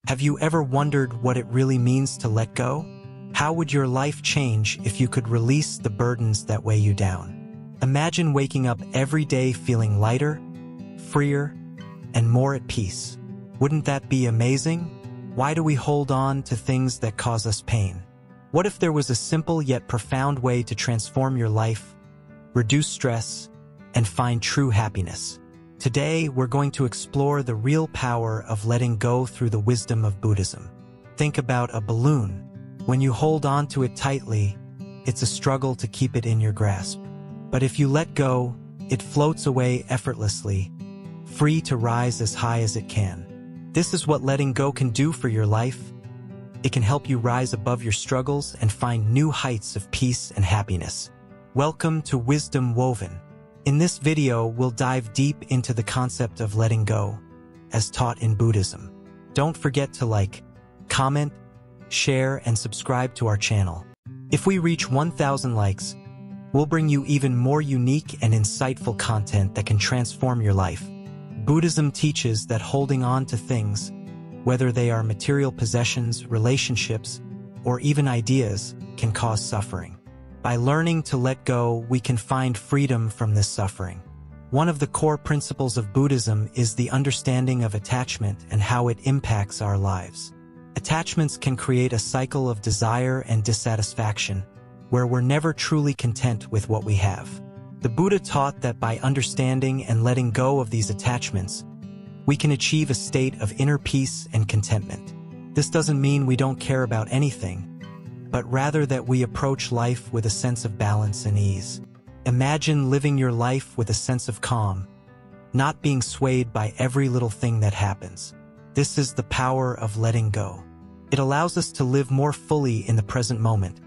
Have you ever wondered what it really means to let go? How would your life change if you could release the burdens that weigh you down? Imagine waking up every day feeling lighter, freer, and more at peace. Wouldn't that be amazing? Why do we hold on to things that cause us pain? What if there was a simple yet profound way to transform your life, reduce stress, and find true happiness? Today, we're going to explore the real power of letting go through the wisdom of Buddhism. Think about a balloon. When you hold on to it tightly, it's a struggle to keep it in your grasp. But if you let go, it floats away effortlessly, free to rise as high as it can. This is what letting go can do for your life. It can help you rise above your struggles and find new heights of peace and happiness. Welcome to Wisdom Woven. In this video, we'll dive deep into the concept of letting go, as taught in Buddhism. Don't forget to like, comment, share, and subscribe to our channel. If we reach 1,000 likes, we'll bring you even more unique and insightful content that can transform your life. Buddhism teaches that holding on to things, whether they are material possessions, relationships, or even ideas, can cause suffering. By learning to let go, we can find freedom from this suffering. One of the core principles of Buddhism is the understanding of attachment and how it impacts our lives. Attachments can create a cycle of desire and dissatisfaction, where we're never truly content with what we have. The Buddha taught that by understanding and letting go of these attachments, we can achieve a state of inner peace and contentment. This doesn't mean we don't care about anything, but rather that we approach life with a sense of balance and ease. Imagine living your life with a sense of calm, not being swayed by every little thing that happens. This is the power of letting go. It allows us to live more fully in the present moment,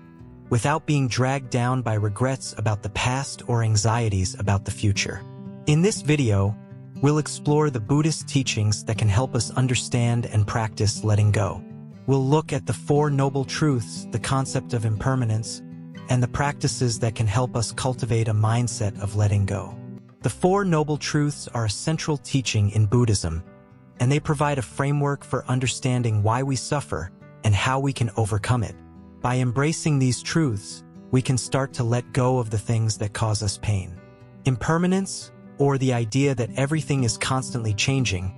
without being dragged down by regrets about the past or anxieties about the future. In this video, we'll explore the Buddhist teachings that can help us understand and practice letting go. We'll look at the Four Noble Truths, the concept of impermanence, and the practices that can help us cultivate a mindset of letting go. The Four Noble Truths are a central teaching in Buddhism, and they provide a framework for understanding why we suffer and how we can overcome it. By embracing these truths, we can start to let go of the things that cause us pain. Impermanence, or the idea that everything is constantly changing,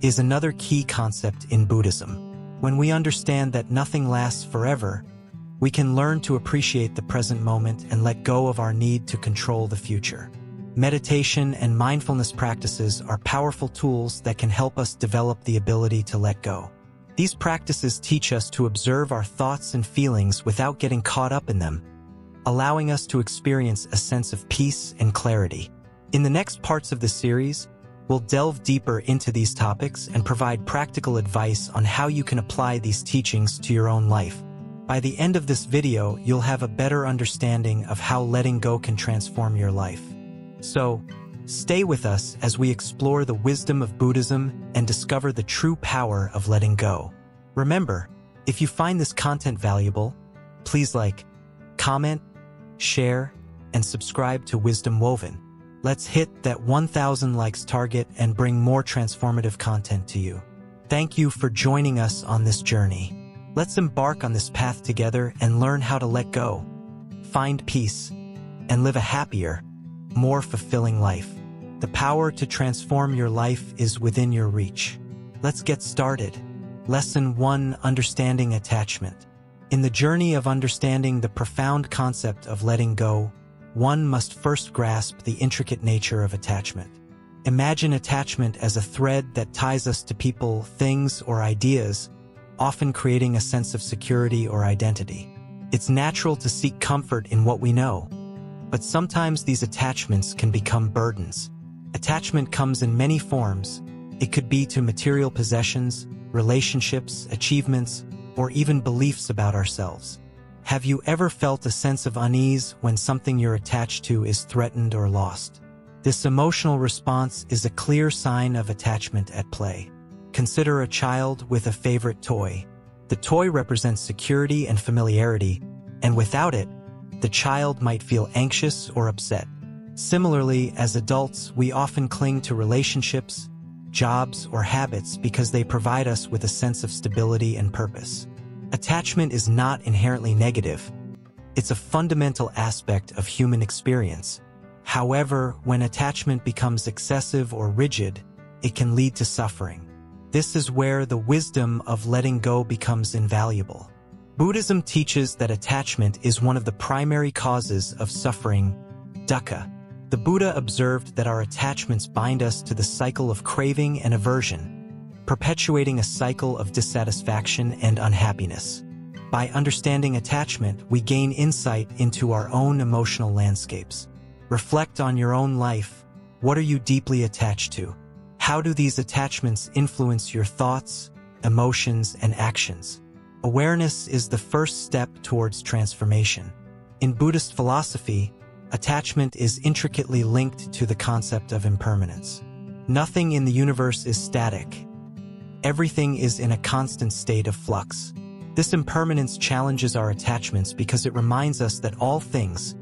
is another key concept in Buddhism. When we understand that nothing lasts forever, we can learn to appreciate the present moment and let go of our need to control the future. Meditation and mindfulness practices are powerful tools that can help us develop the ability to let go. These practices teach us to observe our thoughts and feelings without getting caught up in them, allowing us to experience a sense of peace and clarity. In the next parts of the series, we'll delve deeper into these topics and provide practical advice on how you can apply these teachings to your own life. By the end of this video, you'll have a better understanding of how letting go can transform your life. So, stay with us as we explore the wisdom of Buddhism and discover the true power of letting go. Remember, if you find this content valuable, please like, comment, share, and subscribe to Wisdom Woven. Let's hit that 1,000 likes target and bring more transformative content to you. Thank you for joining us on this journey. Let's embark on this path together and learn how to let go, find peace, and live a happier, more fulfilling life. The power to transform your life is within your reach. Let's get started. Lesson 1: Understanding Attachment. In the journey of understanding the profound concept of letting go, one must first grasp the intricate nature of attachment. Imagine attachment as a thread that ties us to people, things, or ideas, often creating a sense of security or identity. It's natural to seek comfort in what we know, but sometimes these attachments can become burdens. Attachment comes in many forms. It could be to material possessions, relationships, achievements, or even beliefs about ourselves. Have you ever felt a sense of unease when something you're attached to is threatened or lost? This emotional response is a clear sign of attachment at play. Consider a child with a favorite toy. The toy represents security and familiarity, and without it, the child might feel anxious or upset. Similarly, as adults, we often cling to relationships, jobs, or habits because they provide us with a sense of stability and purpose. Attachment is not inherently negative. It's a fundamental aspect of human experience. However, when attachment becomes excessive or rigid, it can lead to suffering. This is where the wisdom of letting go becomes invaluable. Buddhism teaches that attachment is one of the primary causes of suffering, dukkha. The Buddha observed that our attachments bind us to the cycle of craving and aversion, perpetuating a cycle of dissatisfaction and unhappiness. By understanding attachment, we gain insight into our own emotional landscapes. Reflect on your own life. What are you deeply attached to? How do these attachments influence your thoughts, emotions, and actions? Awareness is the first step towards transformation. In Buddhist philosophy, attachment is intricately linked to the concept of impermanence. Nothing in the universe is static. Everything is in a constant state of flux. This impermanence challenges our attachments because it reminds us that all things,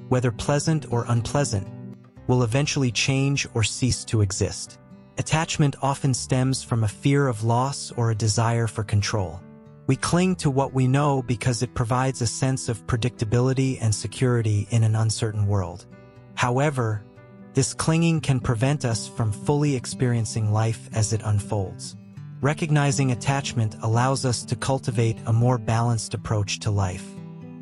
whether pleasant or unpleasant, will eventually change or cease to exist. Attachment often stems from a fear of loss or a desire for control. We cling to what we know because it provides a sense of predictability and security in an uncertain world. However, this clinging can prevent us from fully experiencing life as it unfolds. Recognizing attachment allows us to cultivate a more balanced approach to life.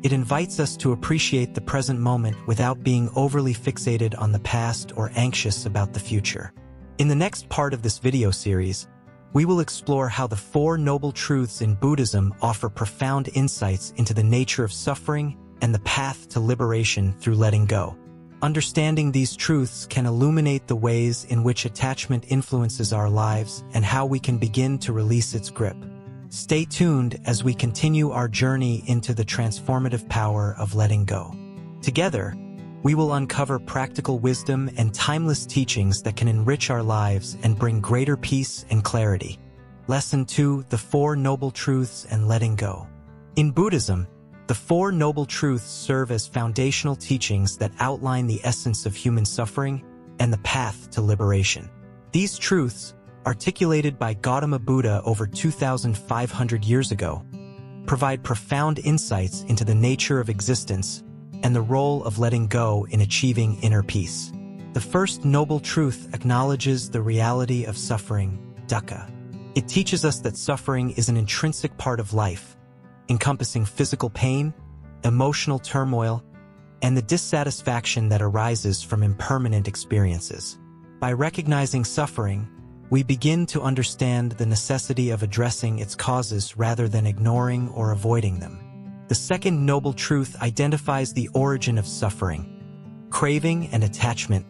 It invites us to appreciate the present moment without being overly fixated on the past or anxious about the future. In the next part of this video series, we will explore how the Four Noble Truths in Buddhism offer profound insights into the nature of suffering and the path to liberation through letting go. Understanding these truths can illuminate the ways in which attachment influences our lives and how we can begin to release its grip. Stay tuned as we continue our journey into the transformative power of letting go. Together, we will uncover practical wisdom and timeless teachings that can enrich our lives and bring greater peace and clarity. Lesson 2: The Four Noble Truths and Letting Go. In Buddhism, the Four Noble Truths serve as foundational teachings that outline the essence of human suffering and the path to liberation. These truths, articulated by Gautama Buddha over 2,500 years ago, provide profound insights into the nature of existence and the role of letting go in achieving inner peace. The first noble truth acknowledges the reality of suffering, dukkha. It teaches us that suffering is an intrinsic part of life, encompassing physical pain, emotional turmoil, and the dissatisfaction that arises from impermanent experiences. By recognizing suffering, we begin to understand the necessity of addressing its causes rather than ignoring or avoiding them. The second noble truth identifies the origin of suffering, craving and attachment,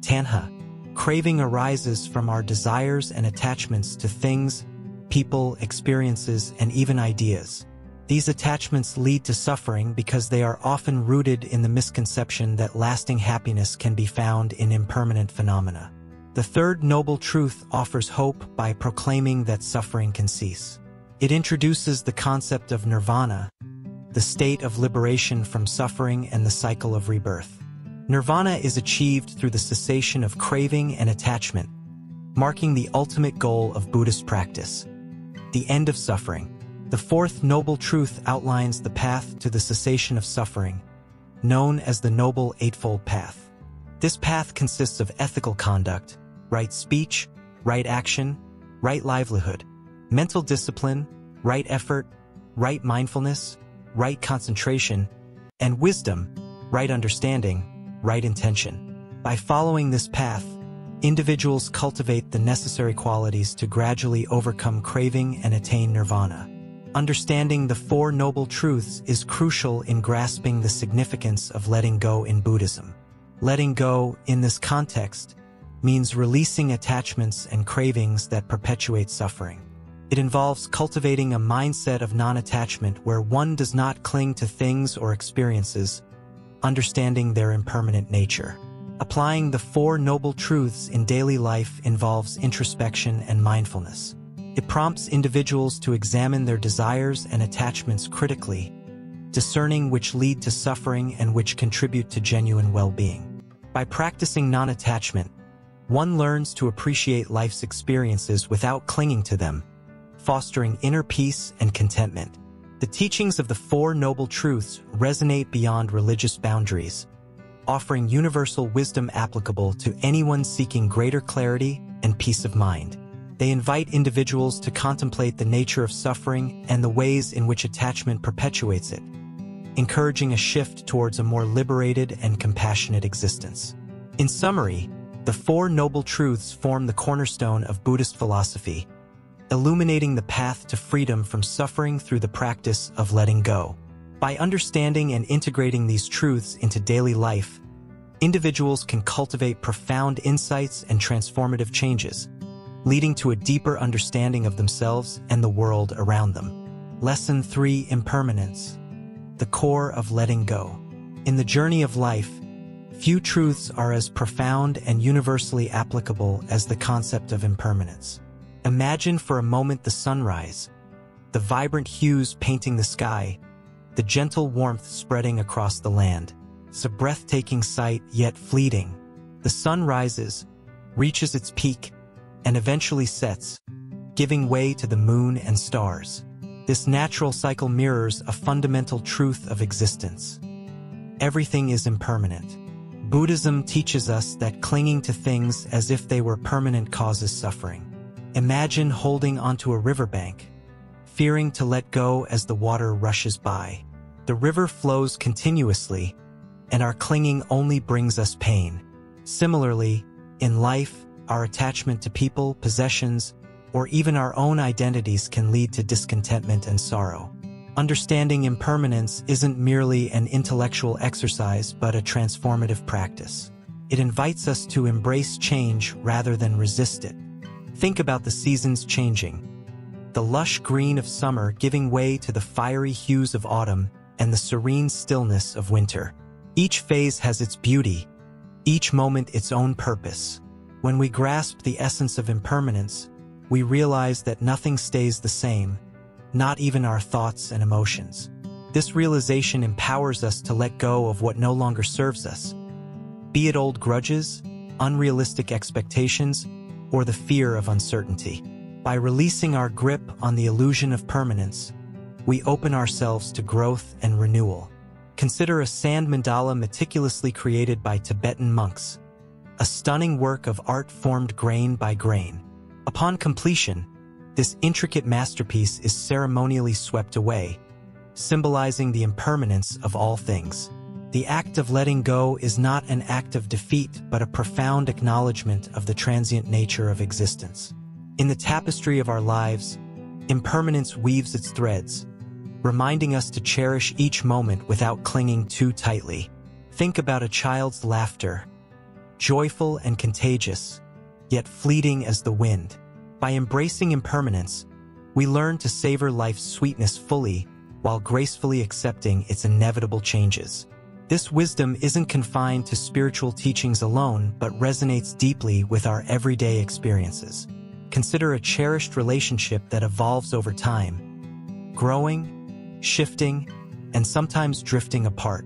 tanha. Craving arises from our desires and attachments to things, people, experiences, and even ideas. These attachments lead to suffering because they are often rooted in the misconception that lasting happiness can be found in impermanent phenomena. The third noble truth offers hope by proclaiming that suffering can cease. It introduces the concept of nirvana, the state of liberation from suffering and the cycle of rebirth. Nirvana is achieved through the cessation of craving and attachment, marking the ultimate goal of Buddhist practice, the end of suffering. The fourth noble truth outlines the path to the cessation of suffering, known as the Noble Eightfold Path. This path consists of ethical conduct, right speech, right action, right livelihood, mental discipline, right effort, right mindfulness, right concentration, and wisdom, right understanding, right intention. By following this path, individuals cultivate the necessary qualities to gradually overcome craving and attain nirvana. Understanding the Four Noble Truths is crucial in grasping the significance of letting go in Buddhism. Letting go, in this context, means releasing attachments and cravings that perpetuate suffering. It involves cultivating a mindset of non-attachment where one does not cling to things or experiences, understanding their impermanent nature. Applying the Four Noble Truths in daily life involves introspection and mindfulness. It prompts individuals to examine their desires and attachments critically, discerning which lead to suffering and which contribute to genuine well-being. By practicing non-attachment, One learns to appreciate life's experiences without clinging to them, fostering inner peace and contentment. The teachings of the Four Noble Truths resonate beyond religious boundaries, offering universal wisdom applicable to anyone seeking greater clarity and peace of mind. They invite individuals to contemplate the nature of suffering and the ways in which attachment perpetuates it, encouraging a shift towards a more liberated and compassionate existence. In summary, the Four Noble Truths form the cornerstone of Buddhist philosophy, illuminating the path to freedom from suffering through the practice of letting go. By understanding and integrating these truths into daily life, individuals can cultivate profound insights and transformative changes, leading to a deeper understanding of themselves and the world around them. Lesson 3: Impermanence, the core of letting go. In the journey of life, few truths are as profound and universally applicable as the concept of impermanence. Imagine for a moment the sunrise, the vibrant hues painting the sky, the gentle warmth spreading across the land. It's a breathtaking sight, yet fleeting. The sun rises, reaches its peak, and eventually sets, giving way to the moon and stars. This natural cycle mirrors a fundamental truth of existence. Everything is impermanent. Buddhism teaches us that clinging to things as if they were permanent causes suffering. Imagine holding onto a riverbank, fearing to let go as the water rushes by. The river flows continuously, and our clinging only brings us pain. Similarly, in life, our attachment to people, possessions, or even our own identities can lead to discontentment and sorrow. Understanding impermanence isn't merely an intellectual exercise but a transformative practice. It invites us to embrace change rather than resist it. Think about the seasons changing, the lush green of summer giving way to the fiery hues of autumn and the serene stillness of winter. Each phase has its beauty, each moment its own purpose. When we grasp the essence of impermanence, we realize that nothing stays the same, not even our thoughts and emotions. This realization empowers us to let go of what no longer serves us, be it old grudges, unrealistic expectations, or the fear of uncertainty. By releasing our grip on the illusion of permanence, we open ourselves to growth and renewal. Consider a sand mandala meticulously created by Tibetan monks, a stunning work of art formed grain by grain. Upon completion, this intricate masterpiece is ceremonially swept away, symbolizing the impermanence of all things. The act of letting go is not an act of defeat, but a profound acknowledgement of the transient nature of existence. In the tapestry of our lives, impermanence weaves its threads, reminding us to cherish each moment without clinging too tightly. Think about a child's laughter, joyful and contagious, yet fleeting as the wind. By embracing impermanence, we learn to savor life's sweetness fully while gracefully accepting its inevitable changes. This wisdom isn't confined to spiritual teachings alone, but resonates deeply with our everyday experiences. Consider a cherished relationship that evolves over time, growing, shifting, and sometimes drifting apart.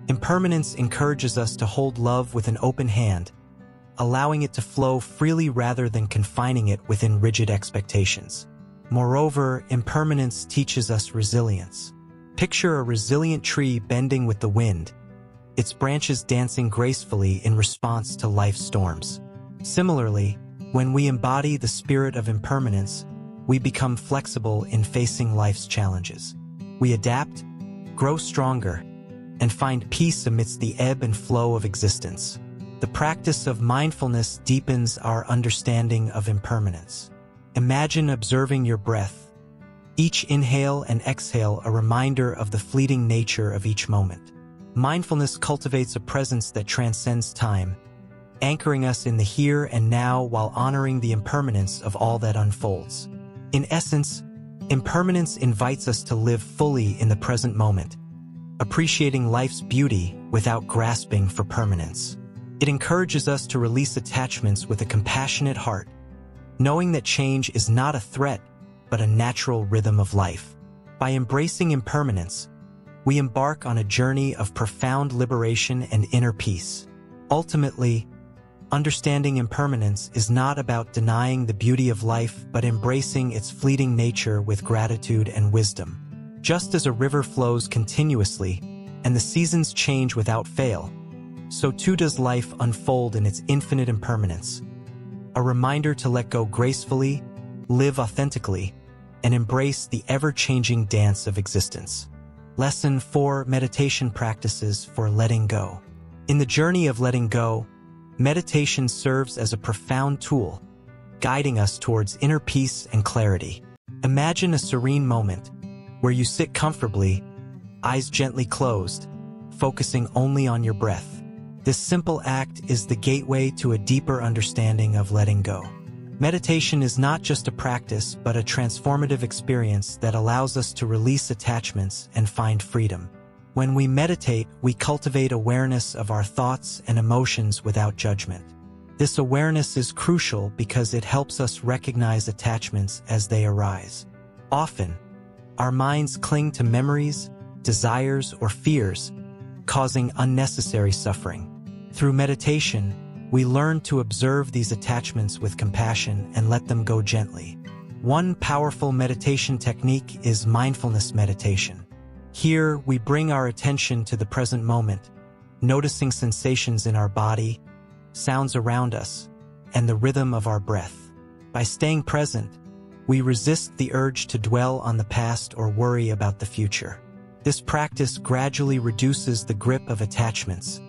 Impermanence encourages us to hold love with an open hand, allowing it to flow freely rather than confining it within rigid expectations. Moreover, impermanence teaches us resilience. Picture a resilient tree bending with the wind, its branches dancing gracefully in response to life's storms. Similarly, when we embody the spirit of impermanence, we become flexible in facing life's challenges. We adapt, grow stronger, and find peace amidst the ebb and flow of existence. The practice of mindfulness deepens our understanding of impermanence. Imagine observing your breath, each inhale and exhale a reminder of the fleeting nature of each moment. Mindfulness cultivates a presence that transcends time, anchoring us in the here and now while honoring the impermanence of all that unfolds. In essence, impermanence invites us to live fully in the present moment, appreciating life's beauty without grasping for permanence. It encourages us to release attachments with a compassionate heart, knowing that change is not a threat, but a natural rhythm of life. By embracing impermanence, we embark on a journey of profound liberation and inner peace. Ultimately, Understanding impermanence is not about denying the beauty of life but embracing its fleeting nature with gratitude and wisdom. Just as a river flows continuously and the seasons change without fail, so too does life unfold in its infinite impermanence. A reminder to let go gracefully, live authentically, and embrace the ever-changing dance of existence. Lesson 4: Meditation Practices for Letting Go. In the journey of letting go, meditation serves as a profound tool, guiding us towards inner peace and clarity. Imagine a serene moment where you sit comfortably, eyes gently closed, focusing only on your breath. This simple act is the gateway to a deeper understanding of letting go. Meditation is not just a practice, but a transformative experience that allows us to release attachments and find freedom. When we meditate, we cultivate awareness of our thoughts and emotions without judgment. This awareness is crucial because it helps us recognize attachments as they arise. Often, our minds cling to memories, desires, or fears, causing unnecessary suffering. Through meditation, we learn to observe these attachments with compassion and let them go gently. One powerful meditation technique is mindfulness meditation. Here, we bring our attention to the present moment, noticing sensations in our body, sounds around us, and the rhythm of our breath. By staying present, we resist the urge to dwell on the past or worry about the future. This practice gradually reduces the grip of attachments,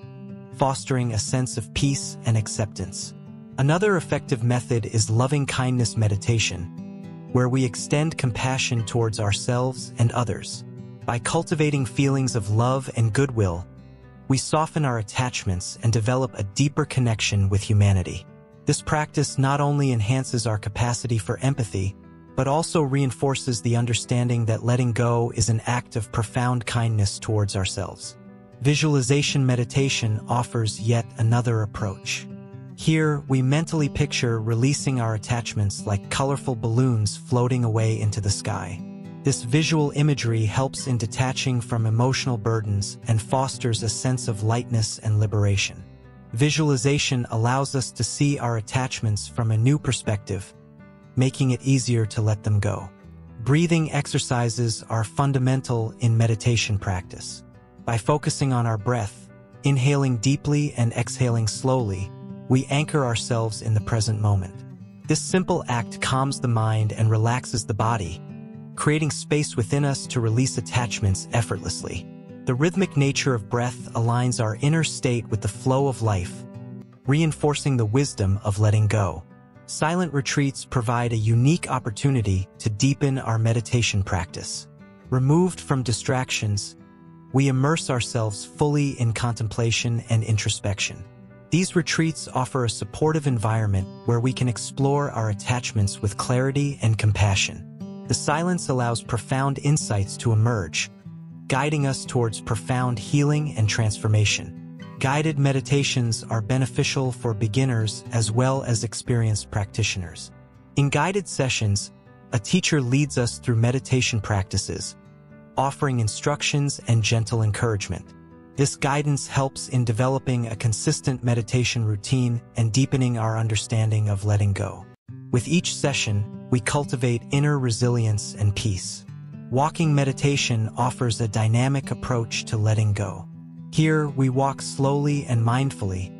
fostering a sense of peace and acceptance. Another effective method is loving-kindness meditation, where we extend compassion towards ourselves and others. By cultivating feelings of love and goodwill, we soften our attachments and develop a deeper connection with humanity. This practice not only enhances our capacity for empathy, but also reinforces the understanding that letting go is an act of profound kindness towards ourselves. Visualization meditation offers yet another approach. Here, we mentally picture releasing our attachments like colorful balloons floating away into the sky. This visual imagery helps in detaching from emotional burdens and fosters a sense of lightness and liberation. Visualization allows us to see our attachments from a new perspective, making it easier to let them go. Breathing exercises are fundamental in meditation practice. By focusing on our breath, inhaling deeply and exhaling slowly, we anchor ourselves in the present moment. This simple act calms the mind and relaxes the body, creating space within us to release attachments effortlessly. The rhythmic nature of breath aligns our inner state with the flow of life, reinforcing the wisdom of letting go. Silent retreats provide a unique opportunity to deepen our meditation practice. Removed from distractions, we immerse ourselves fully in contemplation and introspection. These retreats offer a supportive environment where we can explore our attachments with clarity and compassion. The silence allows profound insights to emerge, guiding us towards profound healing and transformation. Guided meditations are beneficial for beginners as well as experienced practitioners. In guided sessions, a teacher leads us through meditation practices, offering instructions and gentle encouragement. This guidance helps in developing a consistent meditation routine and deepening our understanding of letting go. With each session, we cultivate inner resilience and peace. Walking meditation offers a dynamic approach to letting go. Here, we walk slowly and mindfully,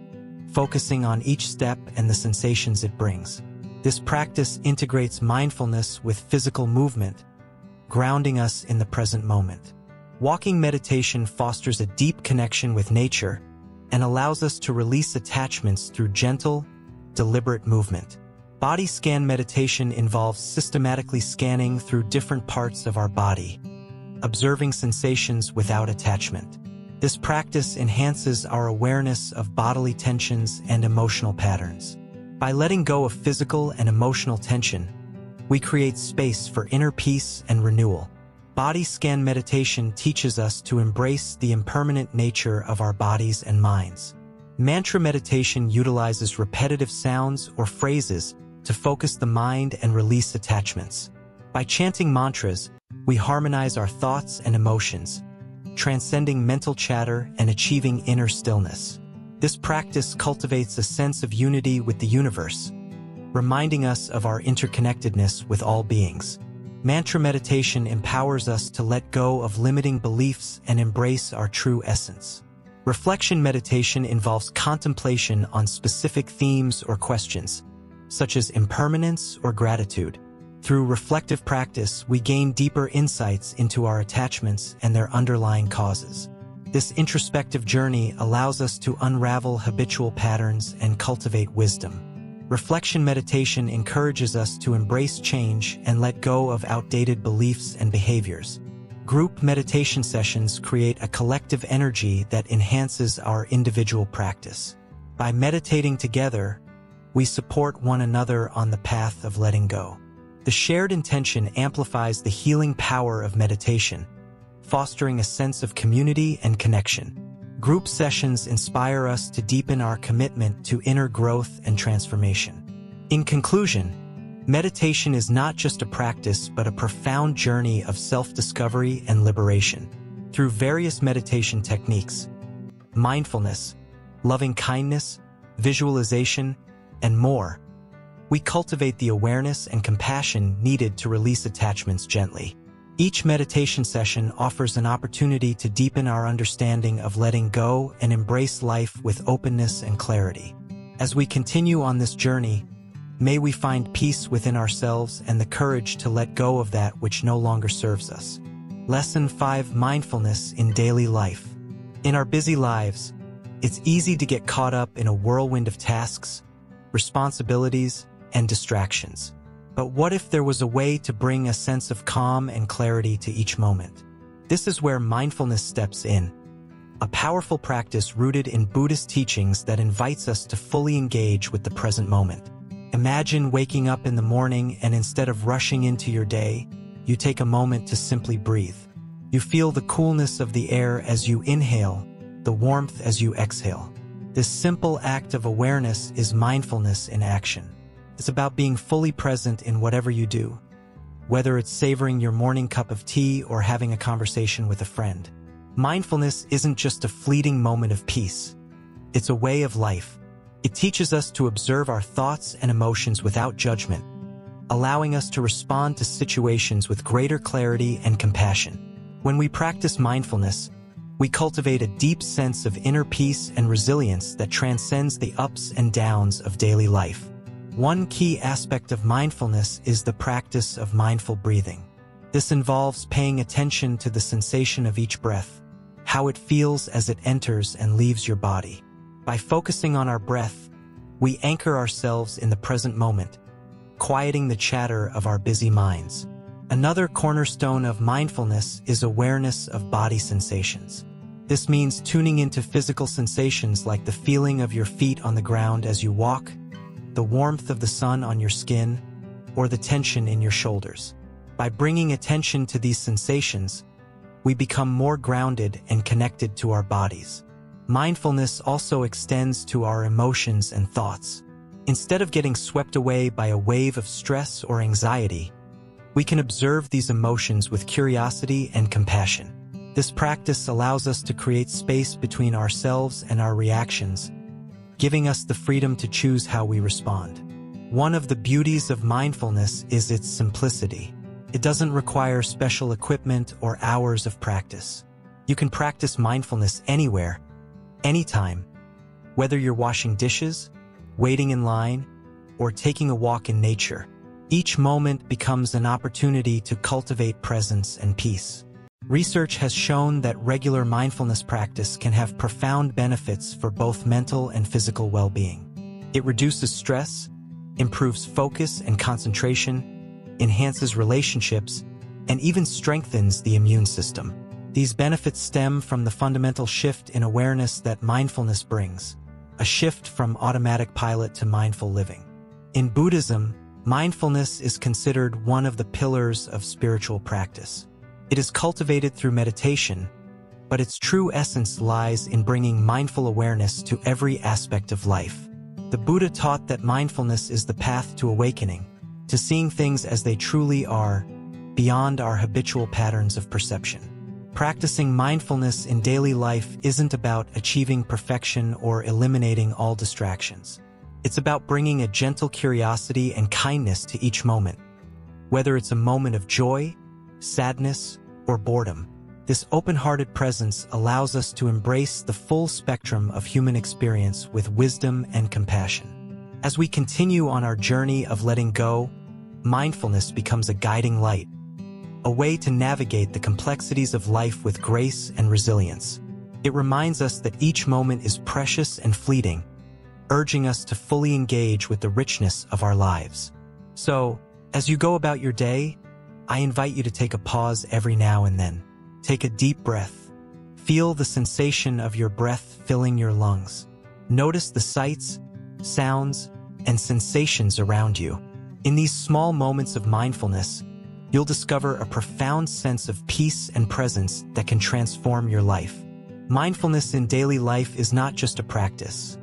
focusing on each step and the sensations it brings. This practice integrates mindfulness with physical movement, grounding us in the present moment. Walking meditation fosters a deep connection with nature and allows us to release attachments through gentle, deliberate movement. Body scan meditation involves systematically scanning through different parts of our body, observing sensations without attachment. This practice enhances our awareness of bodily tensions and emotional patterns. By letting go of physical and emotional tension, we create space for inner peace and renewal. Body scan meditation teaches us to embrace the impermanent nature of our bodies and minds. Mantra meditation utilizes repetitive sounds or phrases to focus the mind and release attachments. By chanting mantras, we harmonize our thoughts and emotions, transcending mental chatter and achieving inner stillness. This practice cultivates a sense of unity with the universe, reminding us of our interconnectedness with all beings. Mantra meditation empowers us to let go of limiting beliefs and embrace our true essence. Reflection meditation involves contemplation on specific themes or questions, such as impermanence or gratitude. Through reflective practice, we gain deeper insights into our attachments and their underlying causes. This introspective journey allows us to unravel habitual patterns and cultivate wisdom. Reflection meditation encourages us to embrace change and let go of outdated beliefs and behaviors. Group meditation sessions create a collective energy that enhances our individual practice. By meditating together, we support one another on the path of letting go. The shared intention amplifies the healing power of meditation, fostering a sense of community and connection. Group sessions inspire us to deepen our commitment to inner growth and transformation. In conclusion, meditation is not just a practice but a profound journey of self-discovery and liberation. Through various meditation techniques, mindfulness, loving kindness, visualization, and more, we cultivate the awareness and compassion needed to release attachments gently. Each meditation session offers an opportunity to deepen our understanding of letting go and embrace life with openness and clarity. As we continue on this journey, may we find peace within ourselves and the courage to let go of that which no longer serves us. Lesson 5: Mindfulness in Daily Life. In our busy lives, it's easy to get caught up in a whirlwind of tasks, responsibilities, and distractions. But what if there was a way to bring a sense of calm and clarity to each moment? This is where mindfulness steps in, a powerful practice rooted in Buddhist teachings that invites us to fully engage with the present moment. Imagine waking up in the morning and instead of rushing into your day, you take a moment to simply breathe. You feel the coolness of the air as you inhale, the warmth as you exhale. This simple act of awareness is mindfulness in action. It's about being fully present in whatever you do, whether it's savoring your morning cup of tea or having a conversation with a friend. Mindfulness isn't just a fleeting moment of peace. It's a way of life. It teaches us to observe our thoughts and emotions without judgment, allowing us to respond to situations with greater clarity and compassion. When we practice mindfulness, we cultivate a deep sense of inner peace and resilience that transcends the ups and downs of daily life. One key aspect of mindfulness is the practice of mindful breathing. This involves paying attention to the sensation of each breath, how it feels as it enters and leaves your body. By focusing on our breath, we anchor ourselves in the present moment, quieting the chatter of our busy minds. Another cornerstone of mindfulness is awareness of body sensations. This means tuning into physical sensations like the feeling of your feet on the ground as you walk, the warmth of the sun on your skin, or the tension in your shoulders. By bringing attention to these sensations, we become more grounded and connected to our bodies. Mindfulness also extends to our emotions and thoughts. Instead of getting swept away by a wave of stress or anxiety, we can observe these emotions with curiosity and compassion. This practice allows us to create space between ourselves and our reactions, giving us the freedom to choose how we respond. One of the beauties of mindfulness is its simplicity. It doesn't require special equipment or hours of practice. You can practice mindfulness anywhere, anytime, whether you're washing dishes, waiting in line, or taking a walk in nature. Each moment becomes an opportunity to cultivate presence and peace. Research has shown that regular mindfulness practice can have profound benefits for both mental and physical well-being. It reduces stress, improves focus and concentration, enhances relationships, and even strengthens the immune system. These benefits stem from the fundamental shift in awareness that mindfulness brings, a shift from automatic pilot to mindful living. In Buddhism, mindfulness is considered one of the pillars of spiritual practice. It is cultivated through meditation, but its true essence lies in bringing mindful awareness to every aspect of life. The Buddha taught that mindfulness is the path to awakening, to seeing things as they truly are, beyond our habitual patterns of perception. Practicing mindfulness in daily life isn't about achieving perfection or eliminating all distractions. It's about bringing a gentle curiosity and kindness to each moment. Whether it's a moment of joy, sadness, or boredom, this open-hearted presence allows us to embrace the full spectrum of human experience with wisdom and compassion. As we continue on our journey of letting go, mindfulness becomes a guiding light, a way to navigate the complexities of life with grace and resilience. It reminds us that each moment is precious and fleeting, urging us to fully engage with the richness of our lives. So, as you go about your day, I invite you to take a pause every now and then. Take a deep breath. Feel the sensation of your breath filling your lungs. Notice the sights, sounds, and sensations around you. In these small moments of mindfulness, you'll discover a profound sense of peace and presence that can transform your life. Mindfulness in daily life is not just a practice.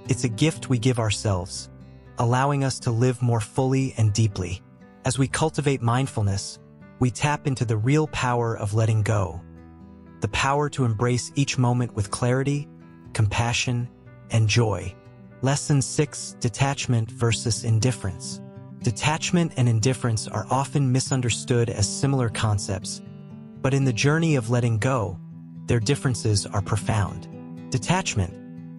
It's a gift we give ourselves, allowing us to live more fully and deeply. As we cultivate mindfulness, we tap into the real power of letting go, the power to embrace each moment with clarity, compassion, and joy. Lesson 6: Detachment versus Indifference. Detachment and indifference are often misunderstood as similar concepts, but in the journey of letting go, their differences are profound. Detachment,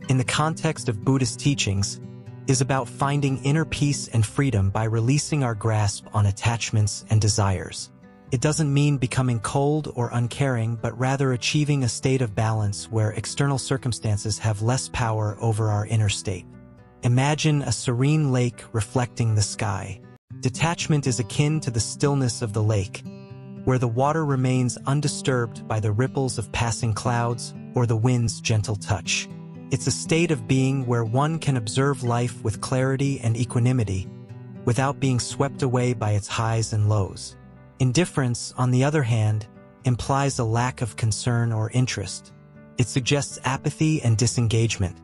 in the context of Buddhist teachings, is about finding inner peace and freedom by releasing our grasp on attachments and desires. It doesn't mean becoming cold or uncaring, but rather achieving a state of balance where external circumstances have less power over our inner state. Imagine a serene lake reflecting the sky. Detachment is akin to the stillness of the lake, where the water remains undisturbed by the ripples of passing clouds or the wind's gentle touch. It's a state of being where one can observe life with clarity and equanimity, without being swept away by its highs and lows. Indifference, on the other hand, implies a lack of concern or interest. It suggests apathy and disengagement,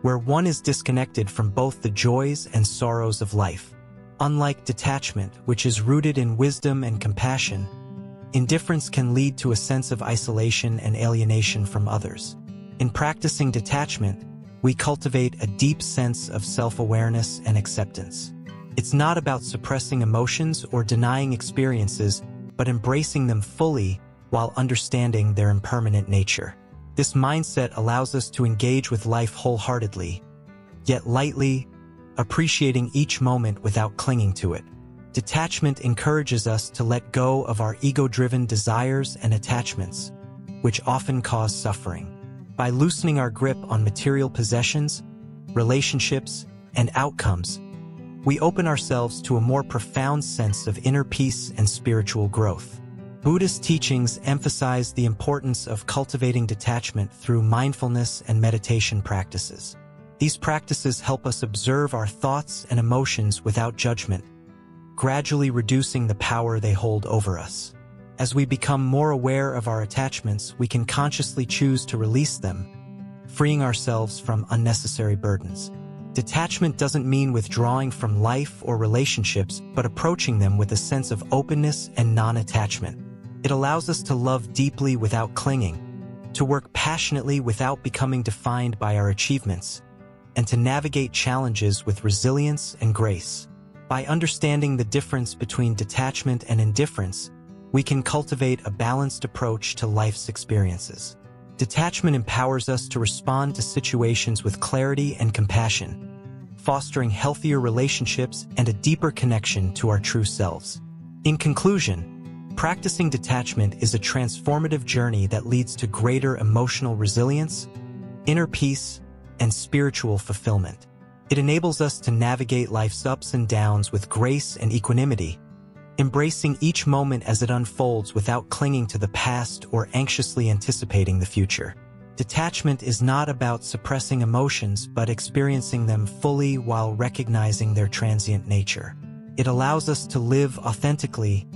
where one is disconnected from both the joys and sorrows of life. Unlike detachment, which is rooted in wisdom and compassion, indifference can lead to a sense of isolation and alienation from others. In practicing detachment, we cultivate a deep sense of self-awareness and acceptance. It's not about suppressing emotions or denying experiences, but embracing them fully while understanding their impermanent nature. This mindset allows us to engage with life wholeheartedly, yet lightly, appreciating each moment without clinging to it. Detachment encourages us to let go of our ego-driven desires and attachments, which often cause suffering. By loosening our grip on material possessions, relationships, and outcomes, we open ourselves to a more profound sense of inner peace and spiritual growth. Buddhist teachings emphasize the importance of cultivating detachment through mindfulness and meditation practices. These practices help us observe our thoughts and emotions without judgment, gradually reducing the power they hold over us. As we become more aware of our attachments, we can consciously choose to release them, freeing ourselves from unnecessary burdens. Detachment doesn't mean withdrawing from life or relationships, but approaching them with a sense of openness and non-attachment. It allows us to love deeply without clinging, to work passionately without becoming defined by our achievements, and to navigate challenges with resilience and grace. By understanding the difference between detachment and indifference, we can cultivate a balanced approach to life's experiences. Detachment empowers us to respond to situations with clarity and compassion, fostering healthier relationships and a deeper connection to our true selves. In conclusion, practicing detachment is a transformative journey that leads to greater emotional resilience, inner peace, and spiritual fulfillment. It enables us to navigate life's ups and downs with grace and equanimity, embracing each moment as it unfolds without clinging to the past or anxiously anticipating the future. Detachment is not about suppressing emotions, but experiencing them fully while recognizing their transient nature. It allows us to live authentically,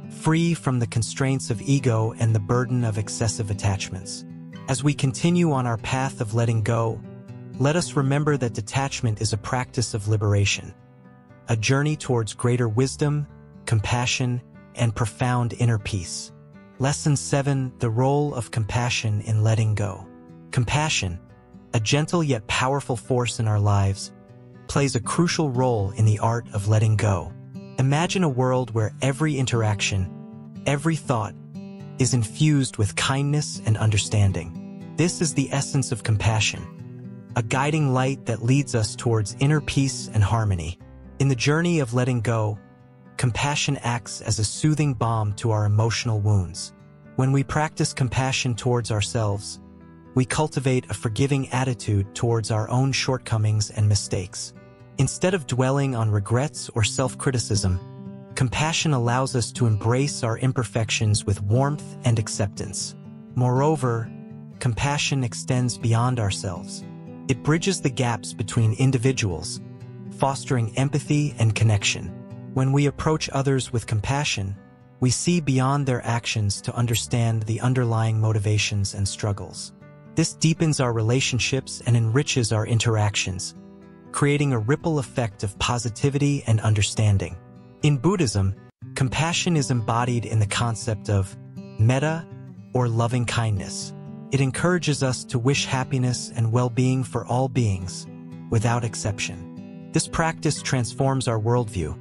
free from the constraints of ego and the burden of excessive attachments. As we continue on our path of letting go, let us remember that detachment is a practice of liberation, a journey towards greater wisdom, compassion, and profound inner peace. Lesson 7. The role of compassion in letting go. Compassion, a gentle yet powerful force in our lives, plays a crucial role in the art of letting go. Imagine a world where every interaction, every thought, is infused with kindness and understanding. This is the essence of compassion, a guiding light that leads us towards inner peace and harmony. In the journey of letting go, compassion acts as a soothing balm to our emotional wounds. When we practice compassion towards ourselves, we cultivate a forgiving attitude towards our own shortcomings and mistakes. Instead of dwelling on regrets or self-criticism, compassion allows us to embrace our imperfections with warmth and acceptance. Moreover, compassion extends beyond ourselves. It bridges the gaps between individuals, fostering empathy and connection. When we approach others with compassion, we see beyond their actions to understand the underlying motivations and struggles. This deepens our relationships and enriches our interactions, creating a ripple effect of positivity and understanding. In Buddhism, compassion is embodied in the concept of metta, or loving kindness. It encourages us to wish happiness and well-being for all beings, without exception. This practice transforms our worldview,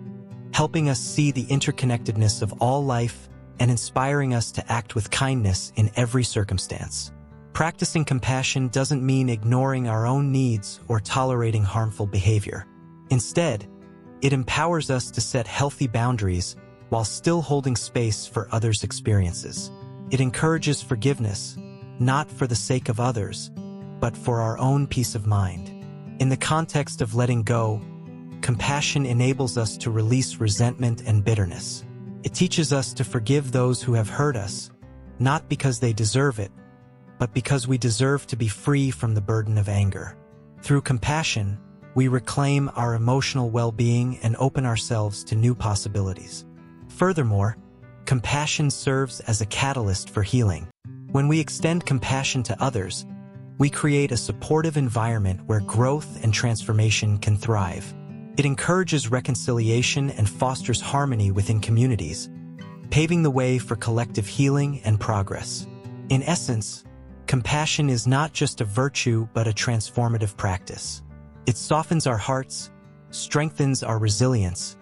helping us see the interconnectedness of all life and inspiring us to act with kindness in every circumstance. Practicing compassion doesn't mean ignoring our own needs or tolerating harmful behavior. Instead, it empowers us to set healthy boundaries while still holding space for others' experiences. It encourages forgiveness, not for the sake of others, but for our own peace of mind. In the context of letting go, compassion enables us to release resentment and bitterness. It teaches us to forgive those who have hurt us, not because they deserve it, but because we deserve to be free from the burden of anger. Through compassion, we reclaim our emotional well-being and open ourselves to new possibilities. Furthermore, compassion serves as a catalyst for healing. When we extend compassion to others, we create a supportive environment where growth and transformation can thrive. It encourages reconciliation and fosters harmony within communities, paving the way for collective healing and progress. In essence, compassion is not just a virtue but a transformative practice. It softens our hearts, strengthens our resilience,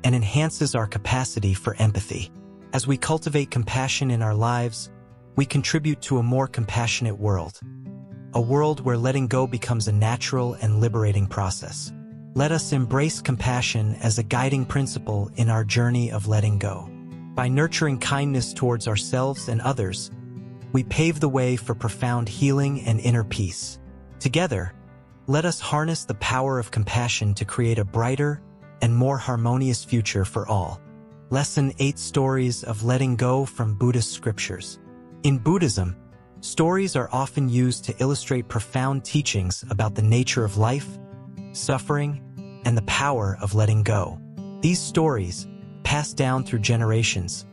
and enhances our capacity for empathy. As we cultivate compassion in our lives, we contribute to a more compassionate world, a world where letting go becomes a natural and liberating process. Let us embrace compassion as a guiding principle in our journey of letting go. By nurturing kindness towards ourselves and others, we pave the way for profound healing and inner peace. Together, let us harness the power of compassion to create a brighter and more harmonious future for all. Lesson 8. Stories of letting go from Buddhist scriptures. In Buddhism, stories are often used to illustrate profound teachings about the nature of life, suffering, and the power of letting go. These stories, passed down through generations,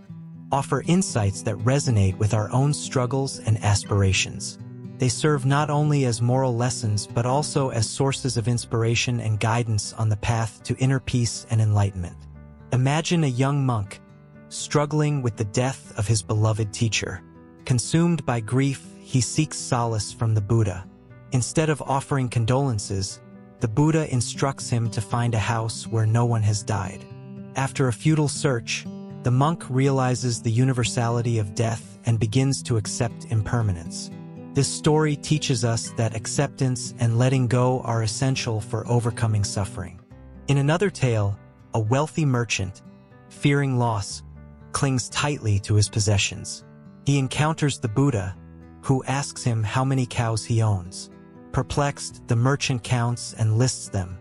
offer insights that resonate with our own struggles and aspirations. They serve not only as moral lessons but also as sources of inspiration and guidance on the path to inner peace and enlightenment. Imagine a young monk struggling with the death of his beloved teacher. Consumed by grief, he seeks solace from the Buddha. Instead of offering condolences, the Buddha instructs him to find a house where no one has died. After a futile search, the monk realizes the universality of death and begins to accept impermanence. This story teaches us that acceptance and letting go are essential for overcoming suffering. In another tale, a wealthy merchant, fearing loss, clings tightly to his possessions. He encounters the Buddha, who asks him how many cows he owns. Perplexed, the merchant counts and lists them.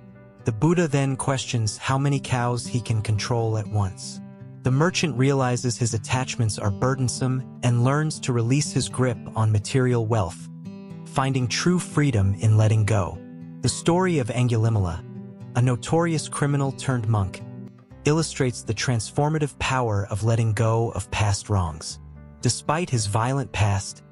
The Buddha then questions how many cows he can control at once. The merchant realizes his attachments are burdensome and learns to release his grip on material wealth, finding true freedom in letting go. The story of Angulimala, a notorious criminal turned monk, illustrates the transformative power of letting go of past wrongs. Despite his violent past,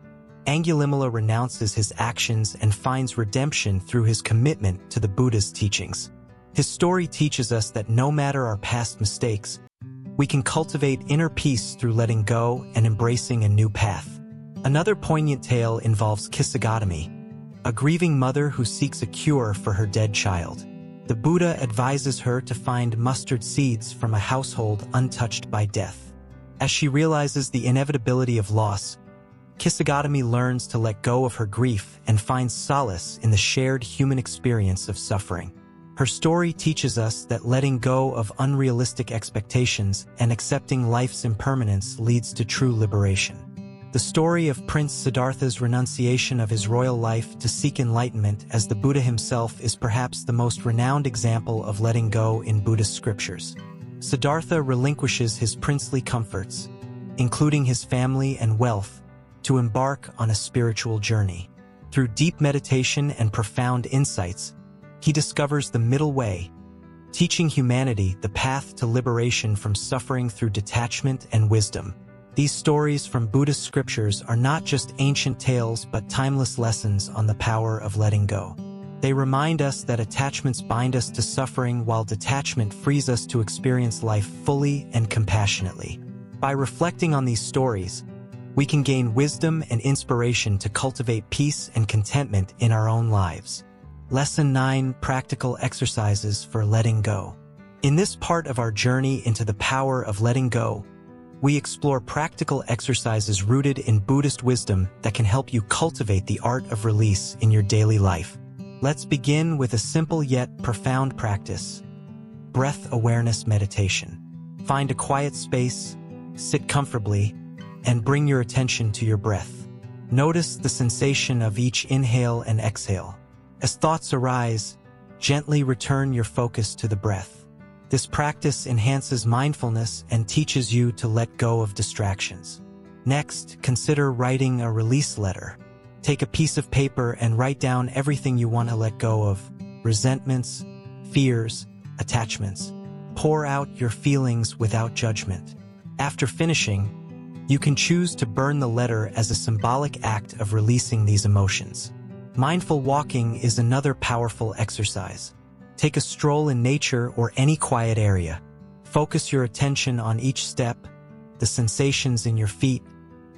Angulimala renounces his actions and finds redemption through his commitment to the Buddha's teachings. His story teaches us that no matter our past mistakes, We can cultivate inner peace through letting go and embracing a new path. Another poignant tale involves kisagami, a grieving mother who seeks a cure for her dead child. The Buddha advises her to find mustard seeds from a household untouched by death. As she realizes the inevitability of loss, Kisagami learns to let go of her grief and finds solace in the shared human experience of suffering. Her story teaches us that letting go of unrealistic expectations and accepting life's impermanence leads to true liberation. The story of Prince Siddhartha's renunciation of his royal life to seek enlightenment as the Buddha himself is perhaps the most renowned example of letting go in Buddhist scriptures. Siddhartha relinquishes his princely comforts, including his family and wealth, to embark on a spiritual journey. Through deep meditation and profound insights, he discovers the middle way, teaching humanity the path to liberation from suffering through detachment and wisdom. These stories from Buddhist scriptures are not just ancient tales but timeless lessons on the power of letting go. They remind us that attachments bind us to suffering while detachment frees us to experience life fully and compassionately. By reflecting on these stories, we can gain wisdom and inspiration to cultivate peace and contentment in our own lives. Lesson 9: Practical Exercises for Letting Go. In this part of our journey into the power of letting go, we explore practical exercises rooted in Buddhist wisdom that can help you cultivate the art of release in your daily life. Let's begin with a simple yet profound practice: breath awareness meditation. Find a quiet space, sit comfortably, and bring your attention to your breath. Notice the sensation of each inhale and exhale. As thoughts arise, gently return your focus to the breath. This practice enhances mindfulness and teaches you to let go of distractions. Next, consider writing a release letter. Take a piece of paper and write down everything you want to let go of: resentments, fears, attachments. Pour out your feelings without judgment. After finishing, you can choose to burn the letter as a symbolic act of releasing these emotions. Mindful walking is another powerful exercise. Take a stroll in nature or any quiet area. Focus your attention on each step, the sensations in your feet,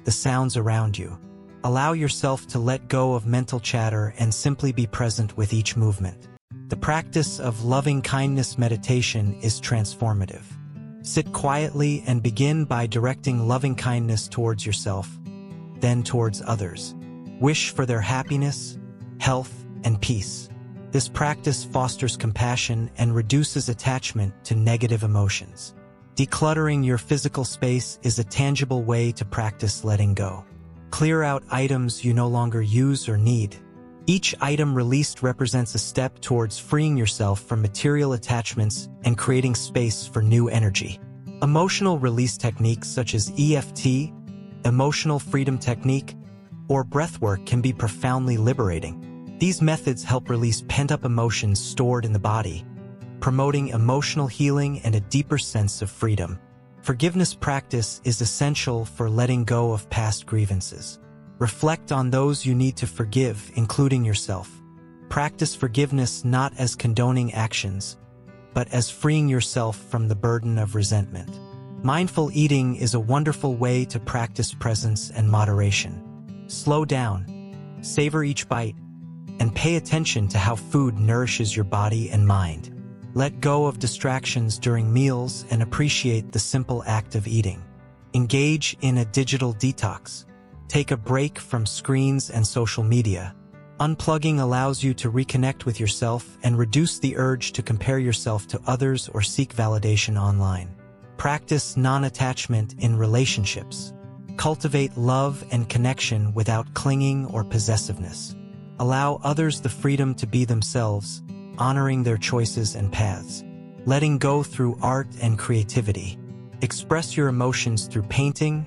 the sounds around you. Allow yourself to let go of mental chatter and simply be present with each movement. The practice of loving-kindness meditation is transformative. Sit quietly and begin by directing loving-kindness towards yourself, then towards others. Wish for their happiness, health, and peace. This practice fosters compassion and reduces attachment to negative emotions. Decluttering your physical space is a tangible way to practice letting go. Clear out items you no longer use or need. Each item released represents a step towards freeing yourself from material attachments and creating space for new energy. Emotional release techniques such as EFT, emotional freedom technique, or breathwork can be profoundly liberating. These methods help release pent-up emotions stored in the body, promoting emotional healing and a deeper sense of freedom. Forgiveness practice is essential for letting go of past grievances. Reflect on those you need to forgive, including yourself. Practice forgiveness not as condoning actions, but as freeing yourself from the burden of resentment. Mindful eating is a wonderful way to practice presence and moderation. Slow down, savor each bite, and pay attention to how food nourishes your body and mind. Let go of distractions during meals and appreciate the simple act of eating. Engage in a digital detox. Take a break from screens and social media. Unplugging allows you to reconnect with yourself and reduce the urge to compare yourself to others or seek validation online. Practice non-attachment in relationships. Cultivate love and connection without clinging or possessiveness. Allow others the freedom to be themselves, honoring their choices and paths. Letting go through art and creativity. Express your emotions through painting,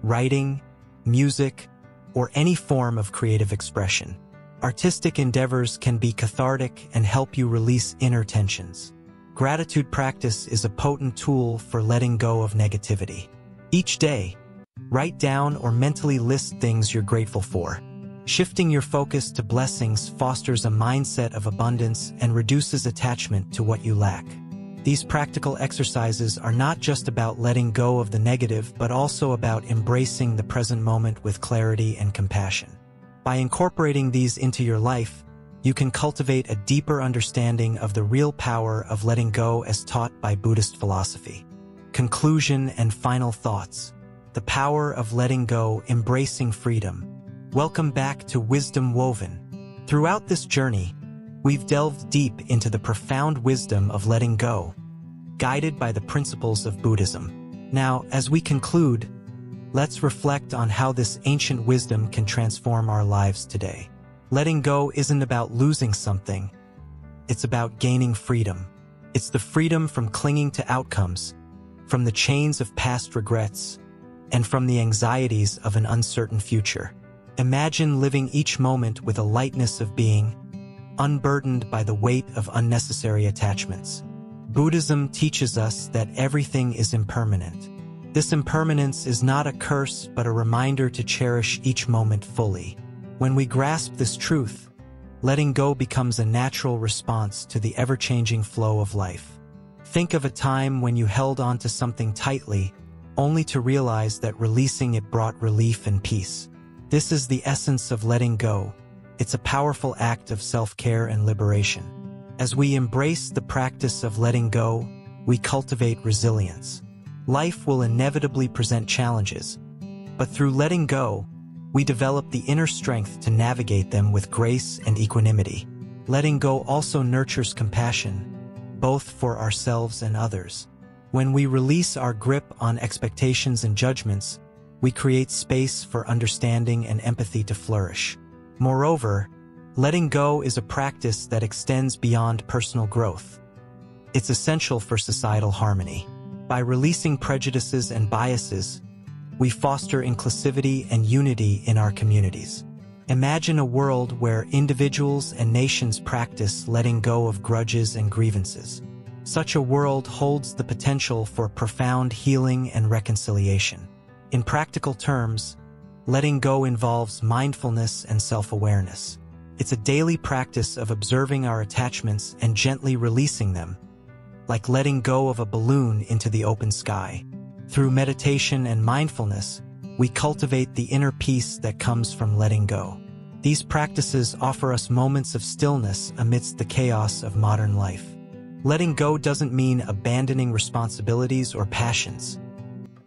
writing, music, or any form of creative expression. Artistic endeavors can be cathartic and help you release inner tensions. Gratitude practice is a potent tool for letting go of negativity. Each day, write down or mentally list things you're grateful for. Shifting your focus to blessings fosters a mindset of abundance and reduces attachment to what you lack. These practical exercises are not just about letting go of the negative, but also about embracing the present moment with clarity and compassion. By incorporating these into your life, you can cultivate a deeper understanding of the real power of letting go as taught by Buddhist philosophy. Conclusion and final thoughts. The power of letting go, embracing freedom. Welcome back to Wisdom Woven. Throughout this journey, we've delved deep into the profound wisdom of letting go, guided by the principles of Buddhism. Now, as we conclude, let's reflect on how this ancient wisdom can transform our lives today. Letting go isn't about losing something. It's about gaining freedom. It's the freedom from clinging to outcomes, from the chains of past regrets, and from the anxieties of an uncertain future. Imagine living each moment with a lightness of being, unburdened by the weight of unnecessary attachments. Buddhism teaches us that everything is impermanent. This impermanence is not a curse, but a reminder to cherish each moment fully. When we grasp this truth, letting go becomes a natural response to the ever-changing flow of life. Think of a time when you held on to something tightly, only to realize that releasing it brought relief and peace. This is the essence of letting go. It's a powerful act of self-care and liberation. As we embrace the practice of letting go, we cultivate resilience. Life will inevitably present challenges, but through letting go, we develop the inner strength to navigate them with grace and equanimity. Letting go also nurtures compassion, both for ourselves and others. When we release our grip on expectations and judgments, we create space for understanding and empathy to flourish. Moreover, letting go is a practice that extends beyond personal growth. It's essential for societal harmony. By releasing prejudices and biases, we foster inclusivity and unity in our communities. Imagine a world where individuals and nations practice letting go of grudges and grievances. Such a world holds the potential for profound healing and reconciliation. In practical terms, letting go involves mindfulness and self-awareness. It's a daily practice of observing our attachments and gently releasing them, like letting go of a balloon into the open sky. Through meditation and mindfulness, we cultivate the inner peace that comes from letting go. These practices offer us moments of stillness amidst the chaos of modern life. Letting go doesn't mean abandoning responsibilities or passions.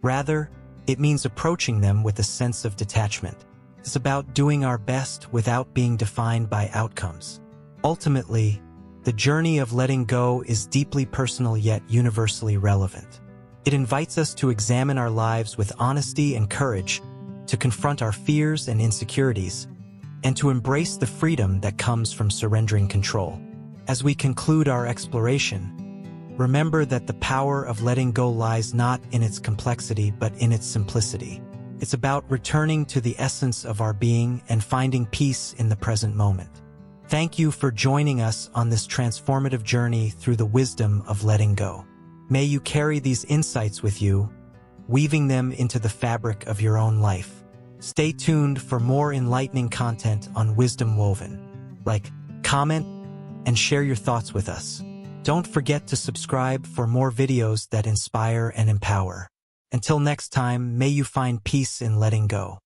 Rather, it means approaching them with a sense of detachment. It's about doing our best without being defined by outcomes. Ultimately, the journey of letting go is deeply personal yet universally relevant. It invites us to examine our lives with honesty and courage, to confront our fears and insecurities, and to embrace the freedom that comes from surrendering control. As we conclude our exploration, remember that the power of letting go lies not in its complexity but in its simplicity. It's about returning to the essence of our being and finding peace in the present moment. Thank you for joining us on this transformative journey through the wisdom of letting go. May you carry these insights with you, weaving them into the fabric of your own life. Stay tuned for more enlightening content on Wisdom Woven. Like, comment, and share your thoughts with us. Don't forget to subscribe for more videos that inspire and empower. Until next time, may you find peace in letting go.